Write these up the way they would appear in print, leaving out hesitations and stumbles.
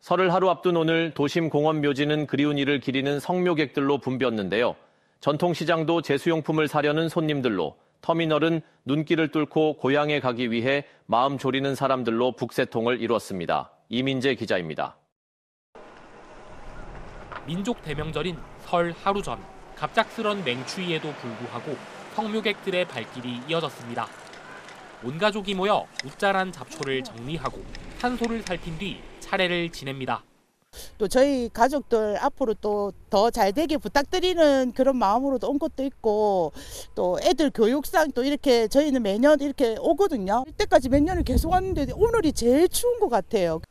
설을 하루 앞둔 오늘 도심 공원 묘지는 그리운 이를 기리는 성묘객들로 붐볐는데요. 전통시장도 제수용품을 사려는 손님들로, 터미널은 눈길을 뚫고 고향에 가기 위해 마음 졸이는 사람들로 북새통을 이뤘습니다. 이민재 기자입니다. 민족 대명절인 설 하루 전, 갑작스런 맹추위에도 불구하고 성묘객들의 발길이 이어졌습니다. 온 가족이 모여 웃자란 잡초를 정리하고 산소를 살핀 뒤 차례를 지냅니다. 또 저희 가족들 앞으로 또 더 잘되게 부탁드리는 그런 마음으로도 온 것도 있고, 또 애들 교육상 또 이렇게 저희는 매년 이렇게 오거든요. 이때까지 몇 년을 계속 왔는데 오늘이 제일 추운 것 같아요.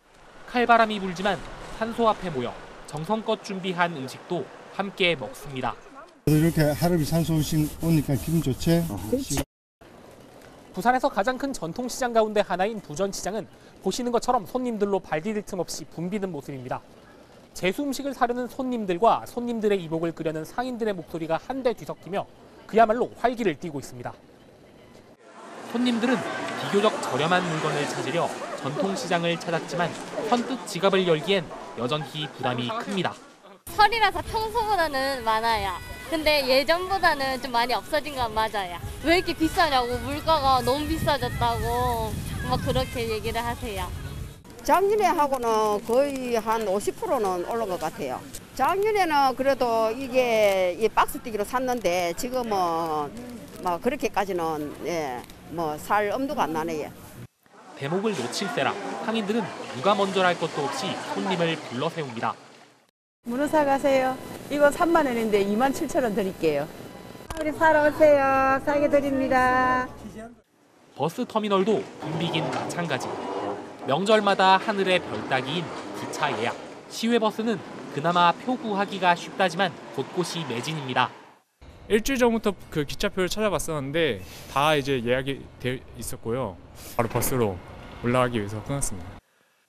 칼바람이 불지만 산소 앞에 모여 정성껏 준비한 음식도 함께 먹습니다. 이렇게 하루비 산소 오니까 기분 좋지? 그렇지. 부산에서 가장 큰 전통시장 가운데 하나인 부전시장은 보시는 것처럼 손님들로 발 디딜 틈 없이 붐비는 모습입니다. 제수 음식을 사려는 손님들과 손님들의 이복을 끄려는 상인들의 목소리가 한데 뒤섞이며 그야말로 활기를 띠고 있습니다. 손님들은 비교적 저렴한 물건을 찾으려 전통시장을 찾았지만 선뜻 지갑을 열기엔 여전히 부담이 큽니다. 설이라서 평소보다는 많아요. 근데 예전보다는 좀 많이 없어진 건 맞아요. 왜 이렇게 비싸냐고, 물가가 너무 비싸졌다고 막 그렇게 얘기를 하세요. 작년에 하고는 거의 한 50%는 오른 것 같아요. 작년에는 그래도 이게 이 박스 뛰기로 샀는데 지금은 뭐 그렇게까지는 살 엄두가 안 나네요. 대목을 놓칠세라 상인들은 누가 먼저랄 것도 없이 손님을 불러 세웁니다. 문어 사가세요. 이거 3만 원인데 27,000원 드릴게요. 우리 사러 오세요. 싸게 드립니다. 버스 터미널도 붐비긴 마찬가지. 명절마다 하늘의 별 따기인 기차 예약. 시외버스는 그나마 표 구하기가 쉽다지만 곳곳이 매진입니다. 일주일 전부터 그 기차표를 찾아봤었는데 다 이제 예약이 되어 있었고요. 바로 버스로 올라가기 위해서 끊었습니다.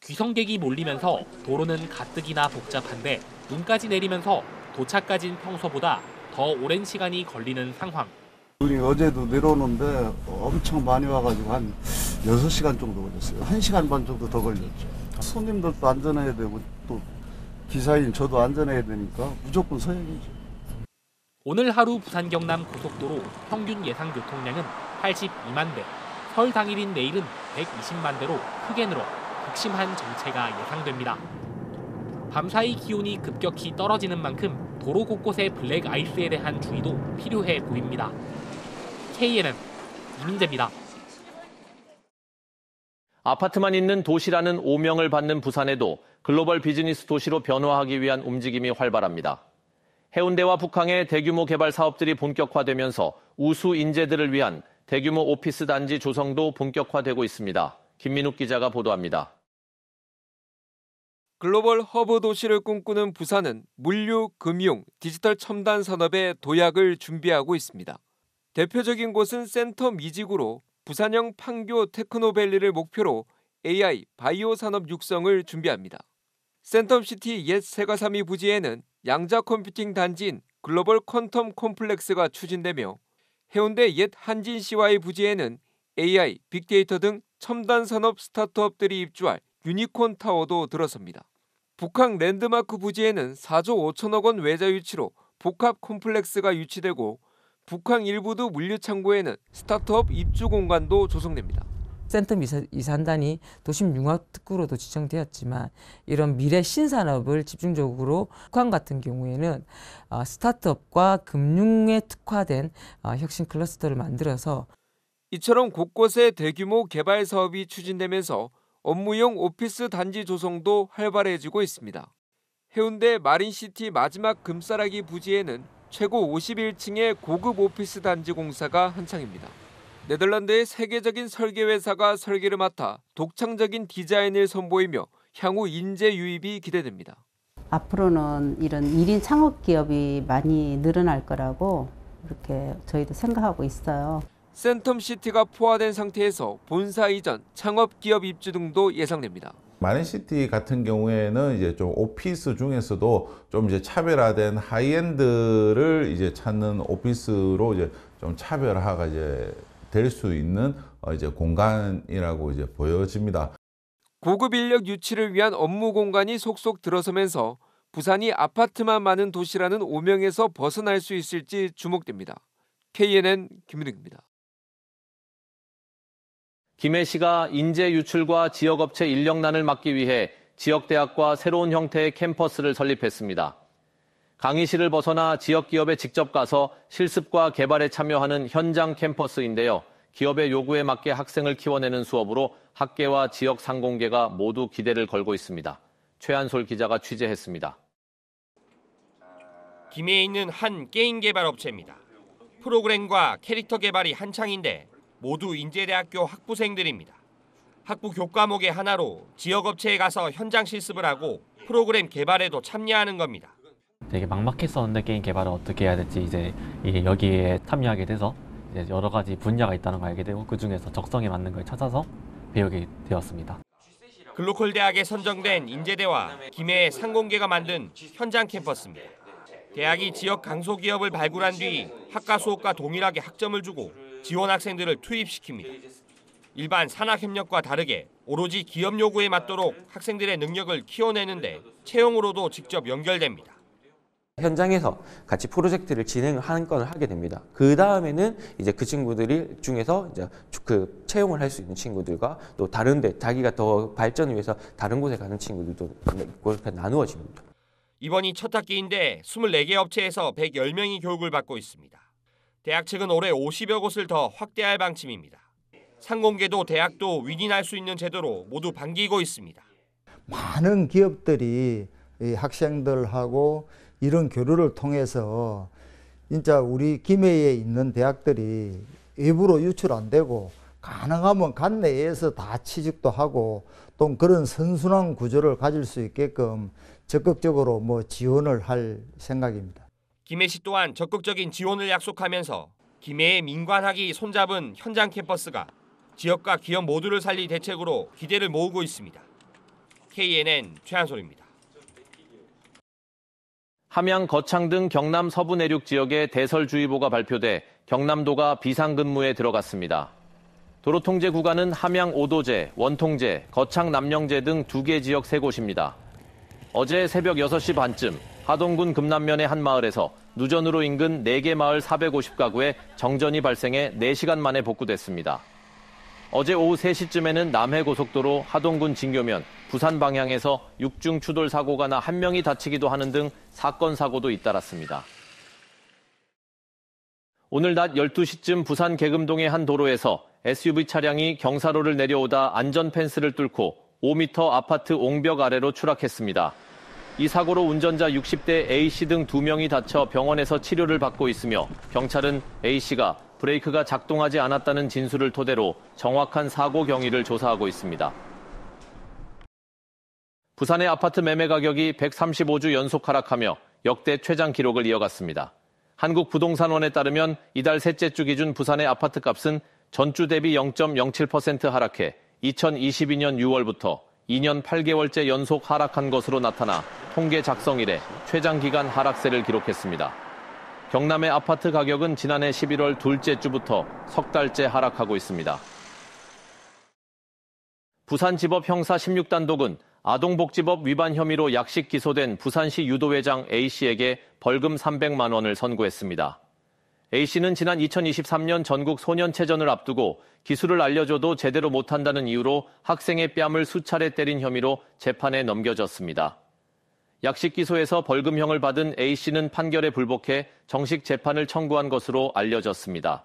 귀성객이 몰리면서 도로는 가뜩이나 복잡한데 눈까지 내리면서 도착까진 평소보다 더 오랜 시간이 걸리는 상황. 눈이 어제도 내려오는데 엄청 많이 와가지고 한 6시간 정도 걸렸어요. 1시간 반 정도 더 걸렸죠. 손님들도 안전해야 되고 또 기사인 저도 안전해야 되니까 무조건 서행이죠. 오늘 하루 부산 경남 고속도로 평균 예상 교통량은 82만 대, 설 당일인 내일은 120만 대로 크게 늘어 극심한 정체가 예상됩니다. 밤사이 기온이 급격히 떨어지는 만큼 도로 곳곳의 블랙 아이스에 대한 주의도 필요해 보입니다. KNN 이민재입니다. 아파트만 있는 도시라는 오명을 받는 부산에도 글로벌 비즈니스 도시로 변화하기 위한 움직임이 활발합니다. 해운대와 북항의 대규모 개발 사업들이 본격화되면서 우수 인재들을 위한 대규모 오피스 단지 조성도 본격화되고 있습니다. 김민욱 기자가 보도합니다. 글로벌 허브 도시를 꿈꾸는 부산은 물류, 금융, 디지털 첨단 산업의 도약을 준비하고 있습니다. 대표적인 곳은 센터 미직으로 부산형 판교 테크노밸리를 목표로 AI, 바이오 산업 육성을 준비합니다. 센텀시티 옛 세가삼이 부지에는 양자 컴퓨팅 단지인 글로벌 퀀텀 콤플렉스가 추진되며 해운대 옛 한진CY 부지에는 AI, 빅데이터 등 첨단 산업 스타트업들이 입주할 유니콘 타워도 들어섭니다. 북항 랜드마크 부지에는 4조 5천억 원 외자 유치로 복합 콤플렉스가 유치되고 북항 일부두 물류창고에는 스타트업 입주 공간도 조성됩니다. 센텀 이산단이 도심 융합 특구로도 지정되었지만 이런 미래 신산업을 집중적으로 북한 같은 경우에는 스타트업과 금융에 특화된 혁신 클러스터를 만들어서 이처럼 곳곳에 대규모 개발 사업이 추진되면서 업무용 오피스 단지 조성도 활발해지고 있습니다. 해운대 마린시티 마지막 금싸라기 부지에는 최고 51층의 고급 오피스 단지 공사가 한창입니다. 네덜란드의 세계적인 설계 회사가 설계를 맡아 독창적인 디자인을 선보이며 향후 인재 유입이 기대됩니다. 앞으로는 이런 1인 창업 기업이 많이 늘어날 거라고 이렇게 저희도 생각하고 있어요. 센텀시티가 포화된 상태에서 본사 이전, 창업 기업 입주 등도 예상됩니다. 마린시티 같은 경우에는 이제 좀 오피스 중에서도 좀 이제 차별화된 하이엔드를 이제 찾는 오피스로 이제 좀 차별화가 이제 될 수 있는 이제 공간이라고 이제 보여집니다. 고급 인력 유치를 위한 업무 공간이 속속 들어서면서 부산이 아파트만 많은 도시라는 오명에서 벗어날 수 있을지 주목됩니다. KNN 김민욱입니다. 김해시가 인재 유출과 지역업체 인력난을 막기 위해 지역대학과 새로운 형태의 캠퍼스를 설립했습니다. 강의실을 벗어나 지역기업에 직접 가서 실습과 개발에 참여하는 현장 캠퍼스인데요. 기업의 요구에 맞게 학생을 키워내는 수업으로 학계와 지역 상공계가 모두 기대를 걸고 있습니다. 최한솔 기자가 취재했습니다. 김해에 있는 한 게임 개발 업체입니다. 프로그램과 캐릭터 개발이 한창인데 모두 인제대학교 학부생들입니다. 학부 교과목의 하나로 지역업체에 가서 현장 실습을 하고 프로그램 개발에도 참여하는 겁니다. 되게 막막했었는데 게임 개발을 어떻게 해야 될지 이제 여기에 참여하게 돼서 이제 여러 가지 분야가 있다는 걸 알게 되고 그중에서 적성에 맞는 걸 찾아서 배우게 되었습니다. 글로컬 대학에 선정된 인제대와 김해 상공계가 만든 현장 캠퍼스입니다. 대학이 지역 강소기업을 발굴한 뒤 학과 수업과 동일하게 학점을 주고 지원 학생들을 투입시킵니다. 일반 산학협력과 다르게 오로지 기업 요구에 맞도록 학생들의 능력을 키워내는데 채용으로도 직접 연결됩니다. 현장에서 같이 프로젝트를 진행을 하는 걸 하게 됩니다. 그 다음에는 이제 그 친구들이 중에서 이제 그 채용을 할 수 있는 친구들과 또 다른데 자기가 더 발전을 위해서 다른 곳에 가는 친구들도 그렇게 나누어집니다. 이번이 첫 학기인데 24개 업체에서 110명이 교육을 받고 있습니다. 대학 측은 올해 50여 곳을 더 확대할 방침입니다. 상공계도 대학도 윈윈할 수 있는 제도로 모두 반기고 있습니다. 많은 기업들이 이 학생들하고 이런 교류를 통해서 진짜 우리 김해에 있는 대학들이 외부로 유출 안 되고 가능하면 관내에서 다 취직도 하고 또 그런 선순환 구조를 가질 수 있게끔 적극적으로 지원을 할 생각입니다. 김해시 또한 적극적인 지원을 약속하면서 김해의 민관학이 손잡은 현장 캠퍼스가 지역과 기업 모두를 살릴 대책으로 기대를 모으고 있습니다. KNN 최한솔입니다. 함양, 거창 등 경남 서부 내륙 지역에 대설주의보가 발표돼 경남도가 비상근무에 들어갔습니다. 도로통제 구간은 함양 오도제, 원통제, 거창 남령제 등 2개 지역 3곳입니다. 어제 새벽 6시 반쯤 하동군 금남면의 한 마을에서 누전으로 인근 4개 마을 450가구에 정전이 발생해 4시간 만에 복구됐습니다. 어제 오후 3시쯤에는 남해고속도로 하동군 진교면 부산 방향에서 6중 추돌 사고가 나 1명이 다치기도 하는 등 사건 사고도 잇따랐습니다. 오늘 낮 12시쯤 부산 계금동의 한 도로에서 SUV 차량이 경사로를 내려오다 안전 펜스를 뚫고 5m 아파트 옹벽 아래로 추락했습니다. 이 사고로 운전자 60대 A씨 등 2명이 다쳐 병원에서 치료를 받고 있으며 경찰은 A씨가 브레이크가 작동하지 않았다는 진술을 토대로 정확한 사고 경위를 조사하고 있습니다. 부산의 아파트 매매 가격이 135주 연속 하락하며 역대 최장 기록을 이어갔습니다. 한국부동산원에 따르면 이달 셋째 주 기준 부산의 아파트 값은 전주 대비 0.07% 하락해 2022년 6월부터 2년 8개월째 연속 하락한 것으로 나타나 통계 작성 이래 최장 기간 하락세를 기록했습니다. 경남의 아파트 가격은 지난해 11월 둘째 주부터 석 달째 하락하고 있습니다. 부산지법 형사 16단독은 아동복지법 위반 혐의로 약식 기소된 부산시 유도회장 A씨에게 벌금 300만 원을 선고했습니다. A씨는 지난 2023년 전국 소년체전을 앞두고 기술을 알려줘도 제대로 못한다는 이유로 학생의 뺨을 수차례 때린 혐의로 재판에 넘겨졌습니다. 약식 기소에서 벌금형을 받은 A씨는 판결에 불복해 정식 재판을 청구한 것으로 알려졌습니다.